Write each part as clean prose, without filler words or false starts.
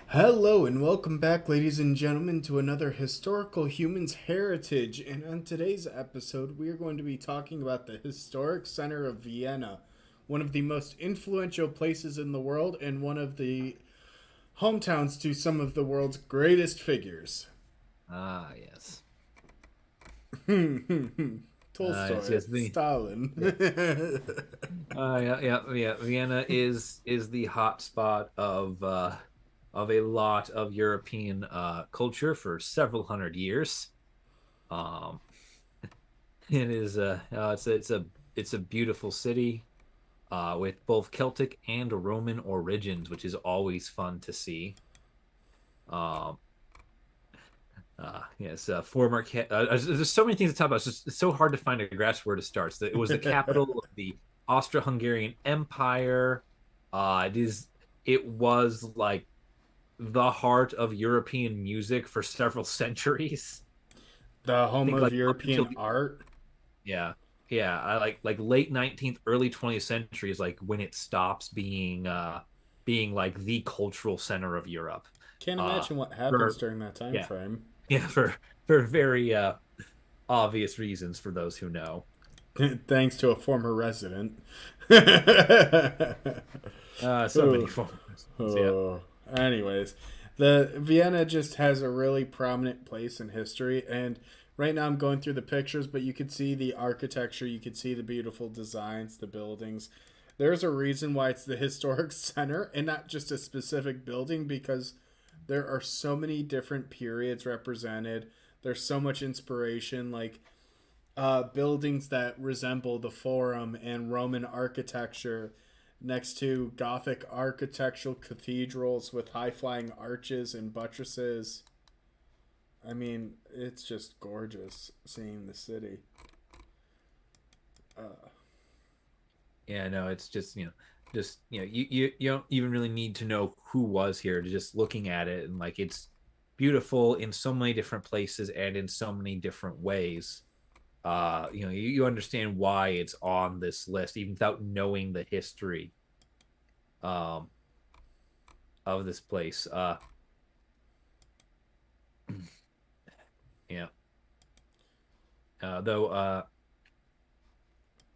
Hello and welcome back, ladies and gentlemen, to another Historical Humans Heritage. And on today's episode, we are going to be talking about the historic center of Vienna, one of the most influential places in the world and one of the hometowns to some of the world's greatest figures. Ah, yes. Yes, Tolstoy, yes, Stalin. yeah, yeah. Vienna is the hot spot of a lot of European culture for several hundred years. Um, it is it's a beautiful city with both Celtic and Roman origins, which is always fun to see. Um, yes, former. There's so many things to talk about. It's so hard to find a grasp where to start. So it was the capital of the Austro-Hungarian Empire. It is. It was like the heart of European music for several centuries. The I home think of like up European until the art. yeah yeah I like late 19th, early 20th century is like when it stops being like the cultural center of Europe. Can't Uh, imagine what happens for during that time yeah frame. yeah for very obvious reasons for those who know. Thanks to a former resident. So many Ooh. forms. Yeah. Oh. Anyways, the Vienna just has a really prominent place in history, and right now I'm going through the pictures, but you could see the architecture, you could see the beautiful designs, the buildings. There's a reason why it's the historic center and not just a specific building because there are so many different periods represented. There's so much inspiration, like buildings that resemble the Forum and Roman architecture next to Gothic architectural cathedrals with high flying arches and buttresses. I mean, it's just gorgeous seeing the city. Uh, Yeah, no, it's just you don't even really need to know who was here to just looking at it, and like it's beautiful in so many different places and in so many different ways. You understand why it's on this list even without knowing the history um of this place. Yeah. Though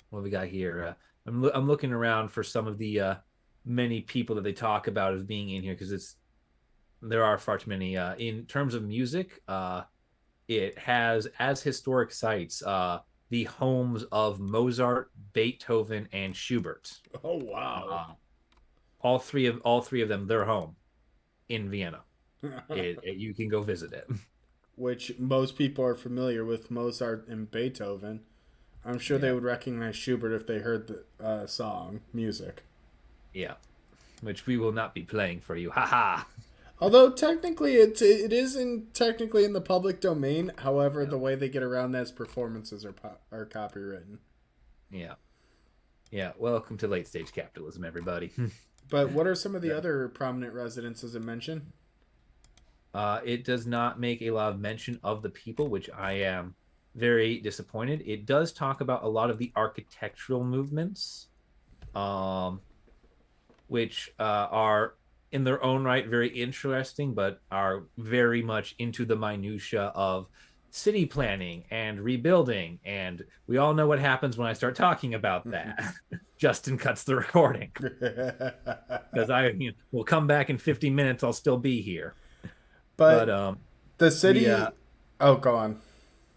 what we got here? I'm looking around for some of the many people that they talk about as being in here because it's there are far too many. In terms of music, it has as historic sites the homes of Mozart, Beethoven, and Schubert. oh wow. Uh, all three of them, their home in Vienna. You can go visit it. Which most people are familiar with Mozart and Beethoven. I'm sure they Yeah, would recognize Schubert if they heard the song, music. yeah. Which we will not be playing for you. Ha ha. Although technically technically in the public domain. However, Yeah, the way they get around that is performances are copywritten. yeah, yeah. Welcome to late stage capitalism, everybody. But what are some of the Yeah. other prominent residences it mentioned? It does not make a lot of mention of the people, which I am very disappointed. It does talk about a lot of the architectural movements, um, which are in their own right very interesting, but are very much into the minutia of city planning and rebuilding. And we all know what happens when I start talking about that. Justin cuts the recording because will come back in 50 minutes. I'll still be here. But but the the city. Oh, go on.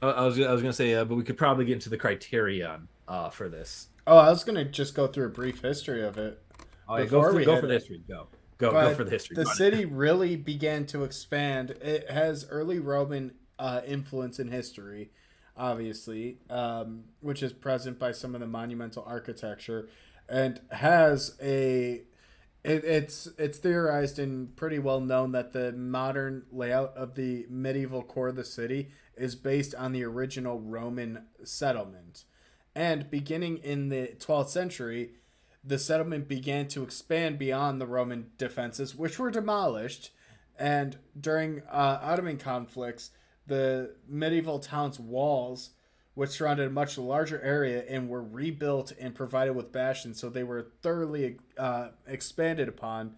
I was gonna say, but we could probably get into the criterion for this. Oh, I was gonna just go through a brief history of it Oh yeah, before we go hit for the it. history. Go for But the history. the Run city it. really began to expand. It has early Roman influence in history, obviously, which is present by some of the monumental architecture, and has a. It's theorized and pretty well known that the modern layout of the medieval core of the city is based on the original Roman settlement, and beginning in the 12th century, the settlement began to expand beyond the Roman defenses, which were demolished. And during Ottoman conflicts, the medieval town's walls, which surrounded a much larger area and were rebuilt and provided with bastions, so they were thoroughly expanded upon.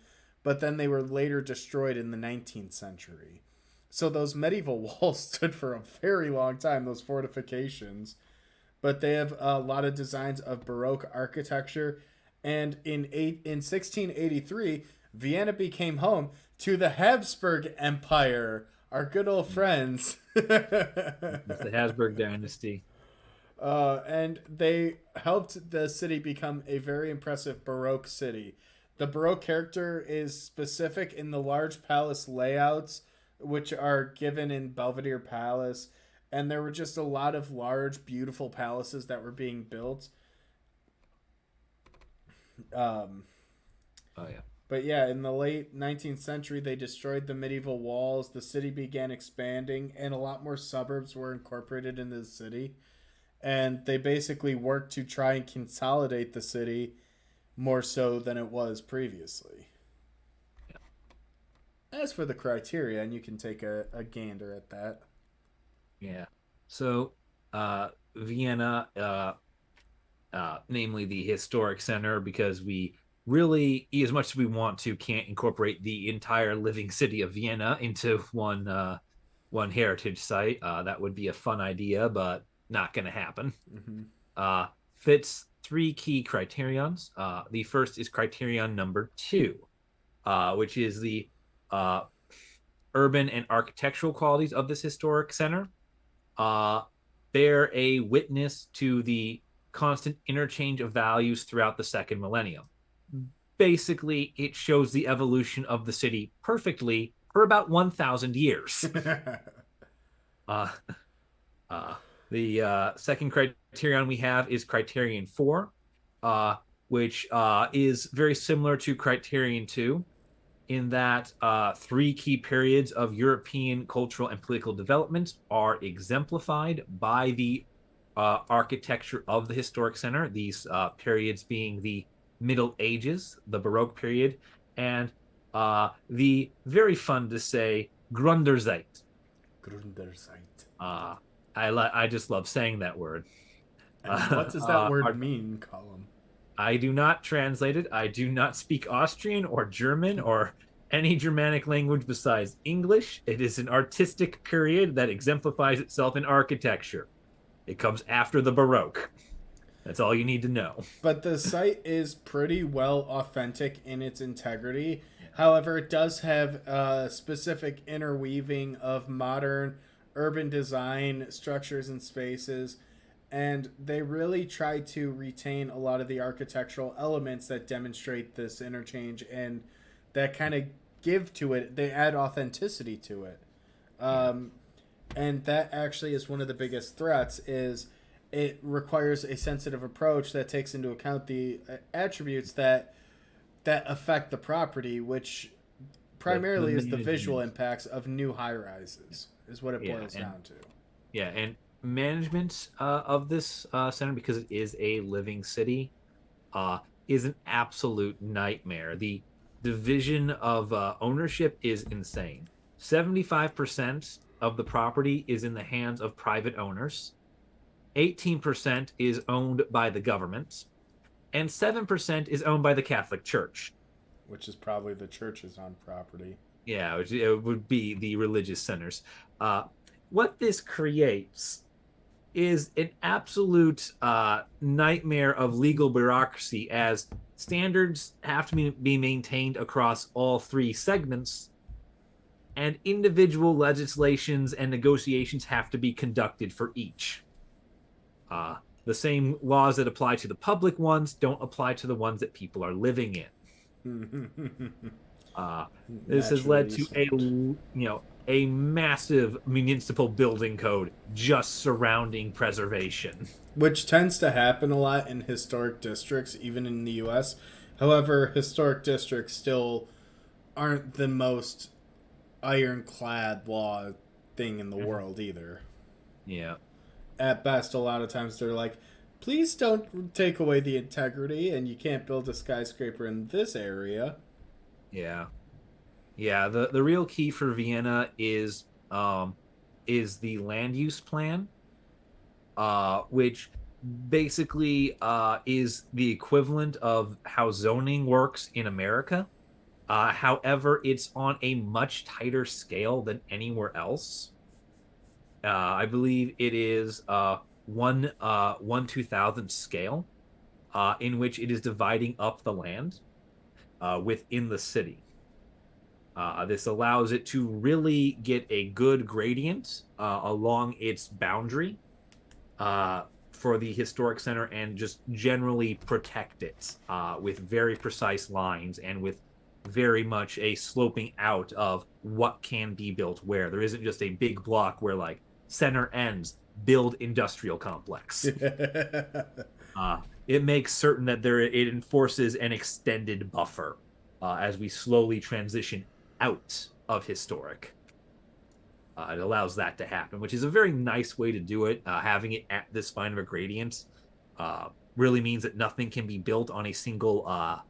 but then they were later destroyed in the 19th century. So those medieval walls stood for a very long time, those fortifications. But they have a lot of designs of Baroque architecture. And in 1683, Vienna became home to the Habsburg Empire, our good old friends. It's the Habsburg dynasty. And they helped the city become a very impressive Baroque city. The Baroque character is specific in the large palace layouts, which are given in Belvedere Palace. And there were just a lot of large, beautiful palaces that were being built. Um, Oh yeah. but yeah, in the late 19th century, they destroyed the medieval walls. The city began expanding, and a lot more suburbs were incorporated into the city. And they basically worked to try and consolidate the city more so than it was previously. As for the criteria, and you can take a gander at that. Yeah. So, Vienna, namely the historic center, because we really, as much as we want to, can't incorporate the entire living city of Vienna into one heritage site. That would be a fun idea, but not going to happen. Mm-hmm. Fits three key criterions. The first is criterion number two, which is the uh, urban and architectural qualities of this historic center. Uh, bear a witness to the constant interchange of values throughout the second millennium. Basically, it shows the evolution of the city perfectly for about 1,000 years. uh, uh, the second criterion we have is criterion four, which is very similar to criterion two, in that three key periods of European cultural and political development are exemplified by the architecture of the historic center. These periods being the Middle Ages, the Baroque period, and the very fun to say Gründerzeit. Gründerzeit. I just love saying that word. And what does that word mean, Colum? I do not translate it. I do not speak Austrian or German or any Germanic language besides English. It is an artistic period that exemplifies itself in architecture. It comes after the Baroque. That's all you need to know. But the site is pretty well authentic in its integrity. However, it does have a specific interweaving of modern urban design structures and spaces, and they really try to retain a lot of the architectural elements that demonstrate this interchange and that kind of give to it, they add authenticity to it. And that actually is one of the biggest threats is it requires a sensitive approach that takes into account the attributes that affect the property, which primarily is the visual impacts of new high rises is what it boils down to. Yeah, and management of this center, because it is a living city, is an absolute nightmare. The division of ownership is insane. 75% of the property is in the hands of private owners. 18% is owned by the government, and 7% is owned by the Catholic Church. Which is probably the church's on property. Yeah, it would be the religious centers. What this creates is an absolute nightmare of legal bureaucracy, as standards have to be maintained across all three segments, and individual legislations and negotiations have to be conducted for each. The same laws that apply to the public ones don't apply to the ones that people are living in. This has led to a massive municipal building code just surrounding preservation, which tends to happen a lot in historic districts, even in the U.S. However, historic districts still aren't the most ironclad law thing in the world either. Yeah. At best, a lot of times they're like, please don't take away the integrity, and you can't build a skyscraper in this area. Yeah. Yeah, the real key for Vienna is the land use plan, which basically is the equivalent of how zoning works in America. However, it's on a much tighter scale than anywhere else. I believe it is 1/2000 scale, in which it is dividing up the land within the city. This allows it to really get a good gradient along its boundary uh, for the historic center, and just generally protect it with very precise lines and with very much a sloping out of what can be built where. There isn't just a big block where like center ends, build industrial complex. It makes certain that it enforces an extended buffer as we slowly transition out of historic. It allows that to happen, which is a very nice way to do it. Having it at this fine of a gradient really means that nothing can be built on a single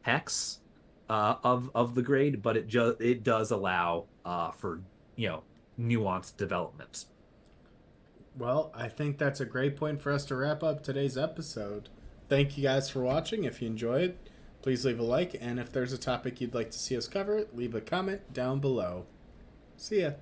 hex of the grade, but it does allow for nuanced development. Well, I think that's a great point for us to wrap up today's episode. Thank you guys for watching. If you enjoyed, please leave a like, and if there's a topic you'd like to see us cover, leave a comment down below. See ya.